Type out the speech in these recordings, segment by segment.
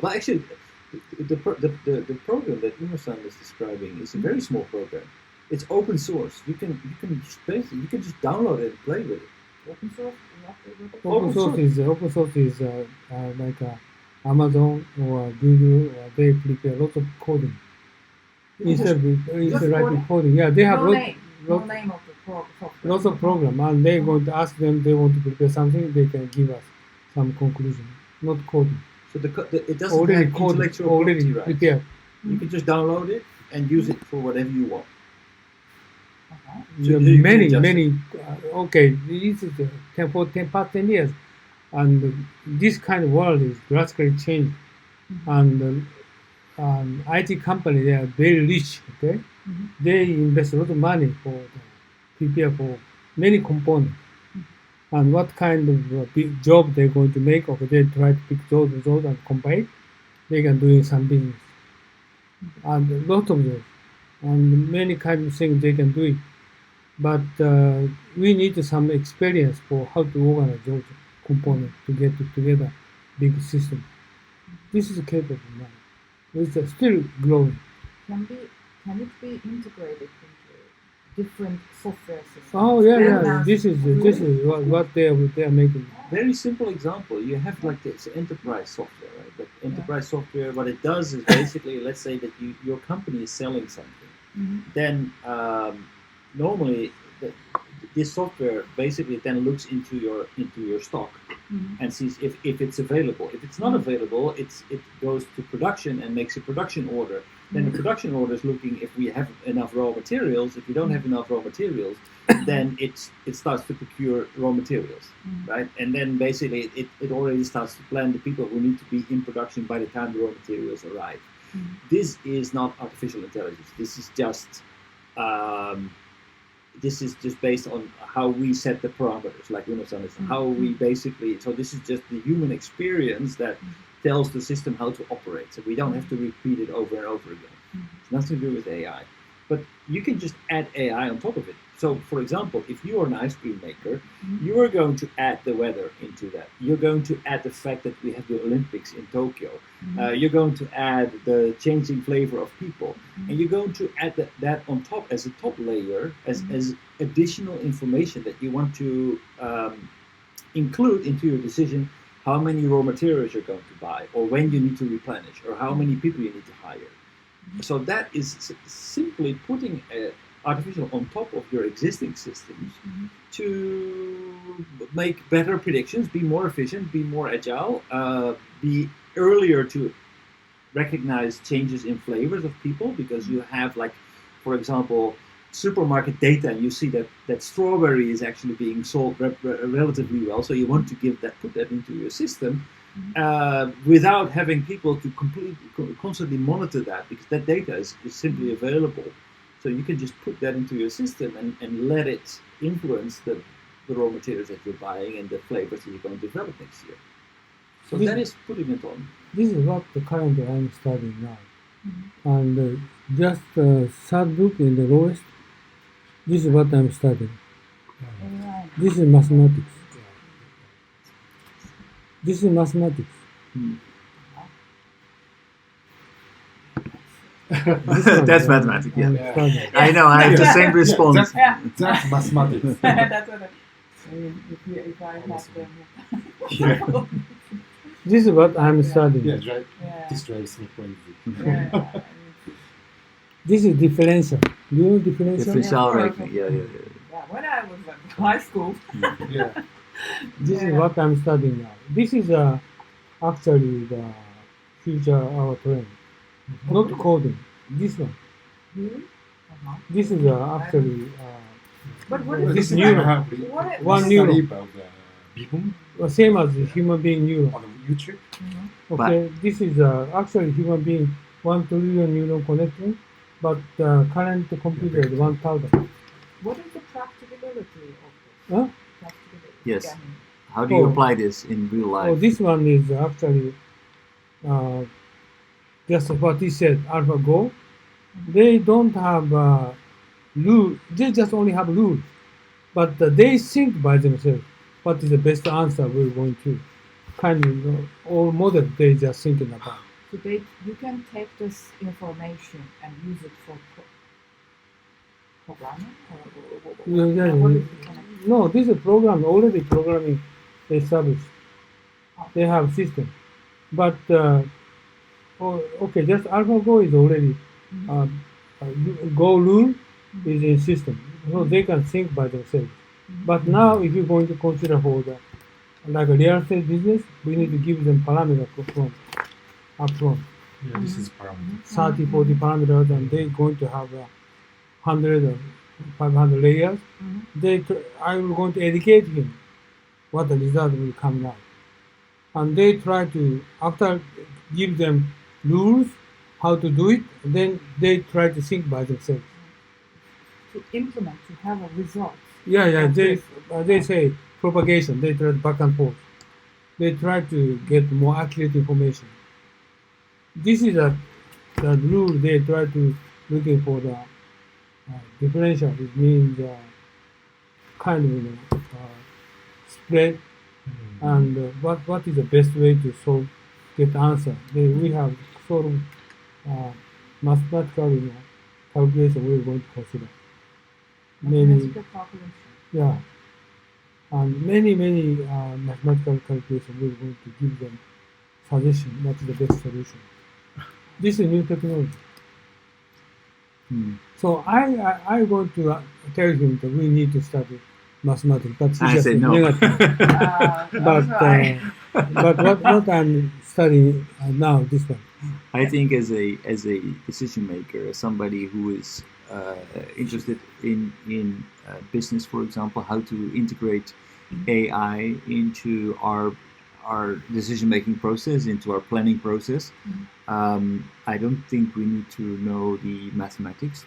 Well, actually, the program that Uno-san is describing is a very small program. It's open source. You can just download it and play with it. Open source? Open source is like Amazon or Google. They prepare lots of coding. Instead of writing coding, yeah, they have No name of the software. lots of program, and they're going to ask them they want to prepare something. They can give us some conclusion, not coding. So it doesn't have intellectual property rights. Prepared. You can just download it and use it for whatever you want. So many. Okay, this is for 10 years, and this kind of world is drastically changed. And IT company, they are very rich. Okay, they invest a lot of money for prepare for many components. And what kind of big job they're going to make, or they try to pick those and combine, they can do some business. And a lot of those, and many kinds of things they can do it. But we need some experience for how to organize those components to get together big system. This is capable now. It's still growing. Can it be integrated into different software systems? Oh yeah. This is what they are making. Very simple example. You have like this enterprise software, right? But enterprise software, what it does is basically, let's say that your company is selling something. Then normally this software basically then looks into your stock and sees if it's available. If it's not available, it goes to production and makes a production order. Then the production order is looking if we have enough raw materials. If we don't have enough raw materials, then it starts to procure raw materials, right? And then basically it already starts to plan the people who need to be in production by the time the raw materials arrive. This is not artificial intelligence. This is just based on how we set the parameters, like Uno-san is, how we basically, so this is just the human experience that tells the system how to operate. So we don't have to repeat it over and over again. It's nothing to do with AI. But you can just add AI on top of it. So, for example, if you are an ice cream maker, you are going to add the weather into that. You're going to add the fact that we have the Olympics in Tokyo. You're going to add the changing flavor of people. And you're going to add that on top as a top layer, as additional information that you want to include into your decision how many raw materials you're going to buy, or when you need to replenish, or how many people you need to hire. So that is simply putting artificial on top of your existing systems to make better predictions, be more efficient, be more agile, be earlier to recognize changes in flavors of people, because you have, like, for example, supermarket data, and you see that strawberry is actually being sold relatively well, so you want to put that into your system without having people to constantly monitor that, because that data is simply available. So you can just put that into your system and let it influence the raw materials that you're buying and the flavors that you're going to develop next year. So that is putting it on. This is what currently I'm studying now. And just third book in the lowest, this is what I'm studying. This is mathematics. This is mathematics. That's mathematics, yeah. I know, I have the same response. That's mathematics. That's what if I have them. This is what I'm studying. This drives me crazy. This is differential. Do you know differential? Differential rate, yeah. When I was in high school. This is what I'm studying now. This is actually the future our trend. Not coding. This one. This is actually. But what is this this neuron? One neuron. Same as human being neuron. On YouTube. Okay, this is actually human being 1 trillion neuron connection, but current computer is 1,000. What is the practicability of this? Huh? Yes. How do you apply this in real life? Oh, this one is actually just what he said, AlphaGo. They don't have rule. They just only have rules, but they think by themselves. What is the best answer we're going to? Kind of all model they just thinking about. So you can take this information and use it for programming? Yeah, What is the connection? no, this is program already programming established. They have system, but okay, just AlphaGo is already Go rule is in system, so they can think by themselves. But now, if you're going to consider for the like a real estate business, we need to give them parameters upfront. Yeah, this is parameter. 30, 40 parameters, and they're going to have 100 or 500 layers. I will going to educate him what the result will come out. And they try to, after give them rules, how to do it, then they try to think by themselves. To implement, to have a result. Yeah, they say propagation, they try back and forth. They try to get more accurate information. This is the rule they try to looking for the differential. It means kind of spread and what is the best way to solve get the answer. We have sort of mathematical calculation we're going to consider. Mathematical calculation. Yeah, and many mathematical calculations we're going to give them suggestion what is the best solution. This is new technology. So I'm going to tell him that we need to study mathematics, but he I just say no. negative. But what I'm studying now this one. I think as a decision maker, as somebody who is interested in business, for example, how to integrate AI into our decision making process, into our planning process. I don't think we need to know the mathematics.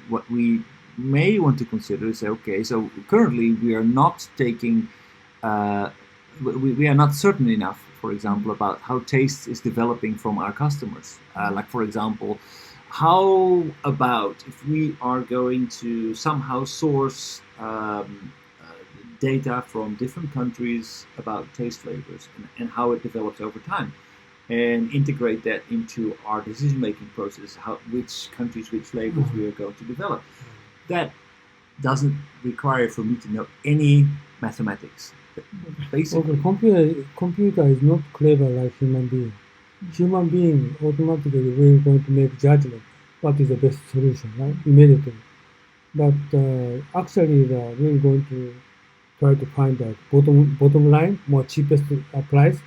What we may want to consider is, okay, so currently we are not taking, we are not certain enough, for example, about how taste is developing from our customers. Like, for example, how about if we are going to somehow source data from different countries about taste flavors and how it develops over time, and integrate that into our decision-making process, which countries, which flavors we are going to develop. That doesn't require for me to know any mathematics. Basically, computer is not clever like human being. Human being automatically will going to make judgment what is the best solution, right? Immediately. But actually, we're going to try to find that bottom line, more cheapest price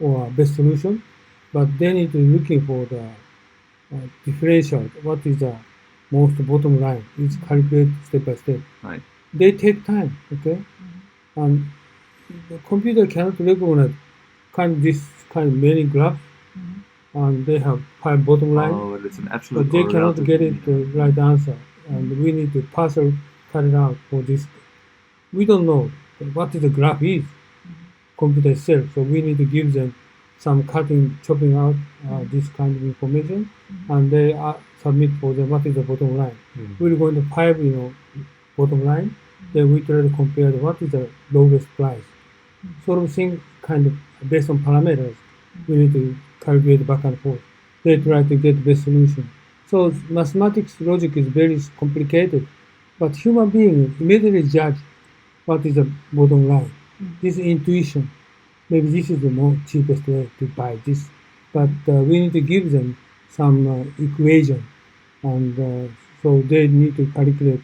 or best solution. But they need to looking for the differential. What is the most bottom line? It's calculated step by step. Right. They take time, okay? And the computer cannot recognize this kind of many graphs, and they have 5 bottom line. Oh, it's an absolute. But they cannot get it the right answer, and we need to parcel cut it out for this. We don't know what the graph is, computer itself. So we need to give them some chopping out this kind of information, and they submit for them what is the bottom line. We're going to 5, bottom line. Then we try to compare what is the lowest price. Sort of thing, kind of based on parameters. We need to calculate back and forth. They try to get the best solution. So mathematics logic is very complicated, but human beings immediately judge what is the bottom line. This is intuition. Maybe this is the more cheapest way to buy this, but we need to give them some equation, and so they need to calculate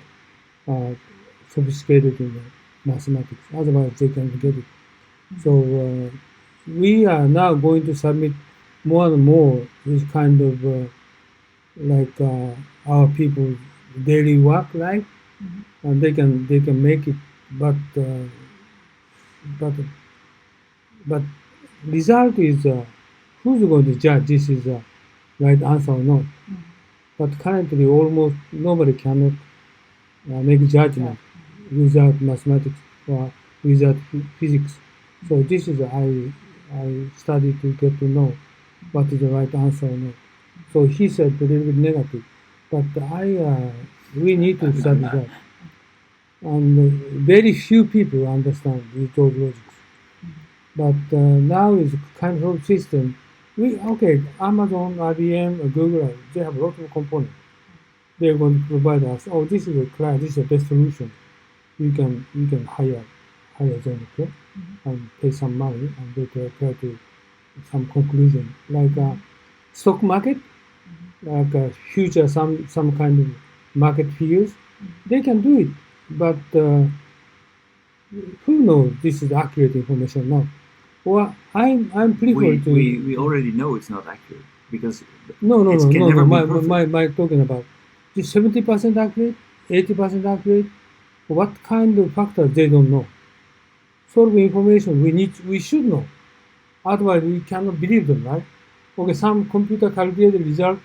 sophisticated in mathematics. Otherwise, they can't get it. So we are now going to submit more and more this kind of like our people's daily work life, and they can make it, but result is who's going to judge this is the right answer or not. But currently, almost nobody cannot make judgment without mathematics or without physics. So this is I study to get to know what is the right answer or not. So he said a little bit negative, but we need to study that. And very few people understand those logics. But now is kind of system Amazon, IBM, Google, they have lots of components. They're going to provide us. Oh, this is a client. This is the best solution. You can hire them, okay, and pay some money, and they try to some conclusion like stock market, like future some kind of market figures. They can do it, but who knows this is accurate information or not? Well, I'm prefer to. We already know it's not accurate because No. it can never be perfect. My talking about is 70% accurate, 80% accurate. What kind of factors they don't know? Sort of information we should know. Otherwise, we cannot believe them, right? Okay, some computer calculated result,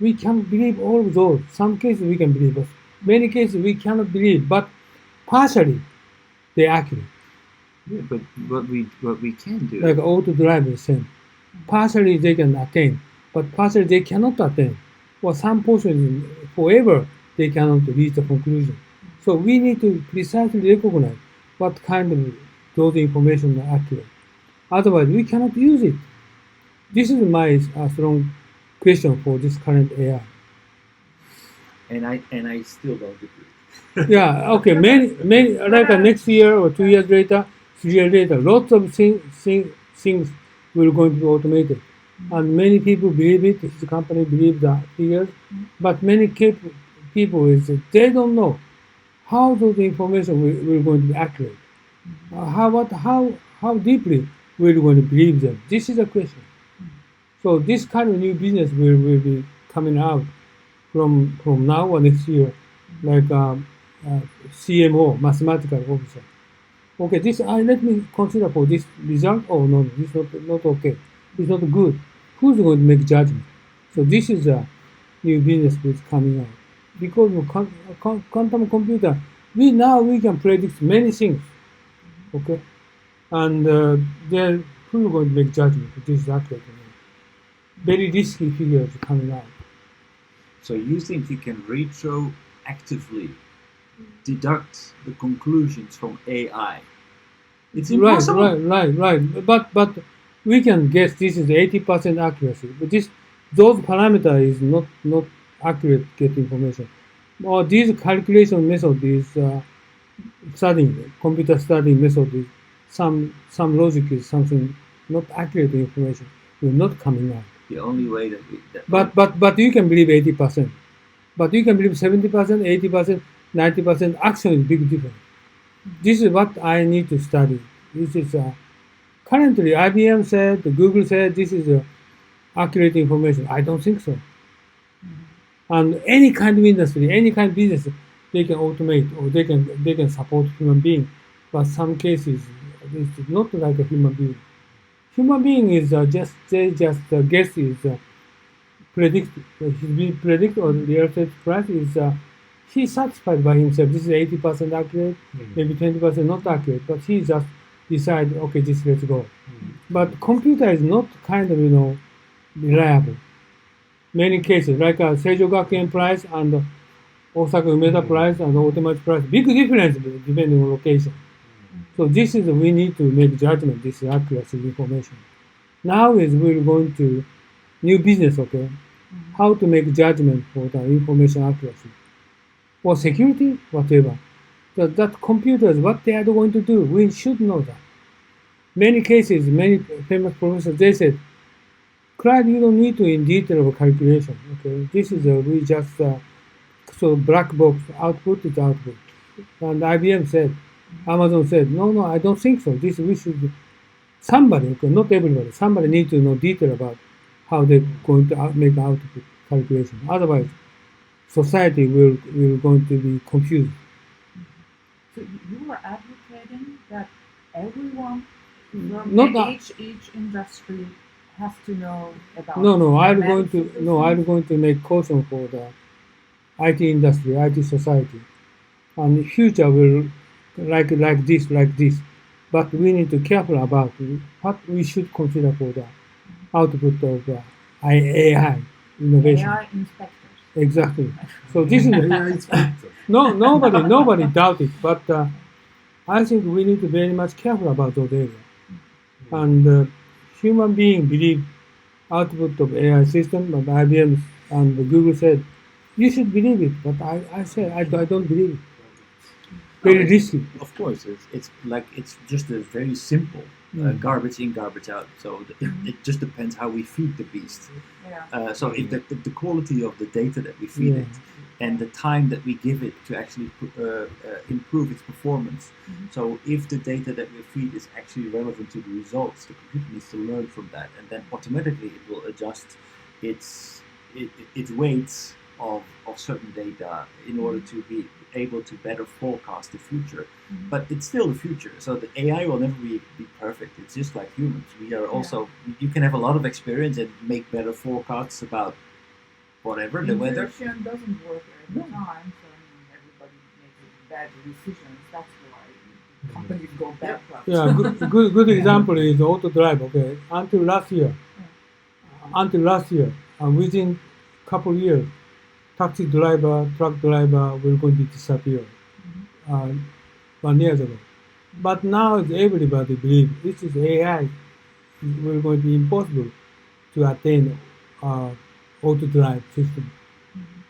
we cannot believe all of those. Some cases we can believe, but many cases we cannot believe. But partially, they're accurate. Yeah, but what we can do, Like auto drive is same. Partially they can attain, but partially they cannot attain. Or some portion forever they cannot reach the conclusion. So we need to precisely recognize what kind of those information are accurate. Otherwise, we cannot use it. This is my strong question for this current AI. and I still don't agree. Yeah, okay. Many like next year or 2 years later, 3 years later, lots of things will going to be automated, and many people believe it. His company believes the figures, but many people is they don't know how those information will going to be accurate. How deeply we're going to believe them? This is a question. So this kind of new business will be coming out from now or next year, like CMO, mathematical officer. Okay, this let me consider for this result. Oh no, this is not okay. It's not good. Who's going to make judgment? So this is a new business which is coming out because of quantum computer. We can predict many things. Okay, and then who's going to make judgment? This is accurate. Very risky figures coming out. So you think you can retroactively deduct the conclusions from AI? It's impossible. Right. But we can guess this is 80% accuracy. But those parameter is not accurate get information. Or this calculation method is computer studying method is some logic is something not accurate information will not coming out. The only way that But you can believe 80%. But you can believe 70%, 80%, 90%. Action is big difference. This is what I need to study. This is currently IBM said, Google said this is accurate information. I don't think so. And any kind of industry, any kind of business, they can automate or they can support human being. But some cases it's not like a human being. Human being is just guess is predict. He predict on the estate price is he's satisfied by himself. This is 80% accurate, maybe 20% not accurate, but he just decide okay, this let's go. But computer is not kind of reliable. Many cases like Seijo Gakuen price and Osaka Umeda price and Otemachi price, big difference depending on location. So this is we need to make judgment. This is accuracy information. Now is we're going to new business. Okay, how to make judgment for the information accuracy or security, whatever. That computers what they are going to do, we should know that. Many cases, many famous professors they said, Clyde, you don't need to in detail of calculation. Okay, this is we just so black box output is output, and IBM said. Amazon said, no, I don't think so. This we should somebody, okay, not everybody. Somebody needs to know detail about how they're going to make output calculation. Otherwise, society will going to be confused. So you are advocating that everyone Not each industry has to know about. No. I'm going to make caution for the IT industry, IT society, and future will. Like this, but we need to careful about what we should consider for the output of AI innovation. AI inspectors. Exactly. So this is AI inspector. nobody doubt it, but I think we need to very much careful about those areas. And human being believe output of AI system, but IBM and Google said, you should believe it. But I said, I don't believe it. Very risky. Of course, it's just a very simple garbage in, garbage out. So it just depends how we feed the beast. Yeah. So if the quality of the data that we feed it and the time that we give it to actually improve its performance. So if the data that we feed is actually relevant to the results, the computer needs to learn from that, and then automatically it will adjust its weights of certain data in order to be able to better forecast the future. But it's still the future, so the AI will never be perfect. It's just like humans. We are also, you can have a lot of experience and make better forecasts about whatever, the weather. Intuition doesn't work every time, so everybody makes bad decisions. That's why companies go bankrupt. Yeah, good example is auto drive. Okay, until last year, within couple years, taxi driver, truck driver will going to disappear. 1 year ago, but now everybody believes this is AI. Will going to be impossible to attain auto drive system.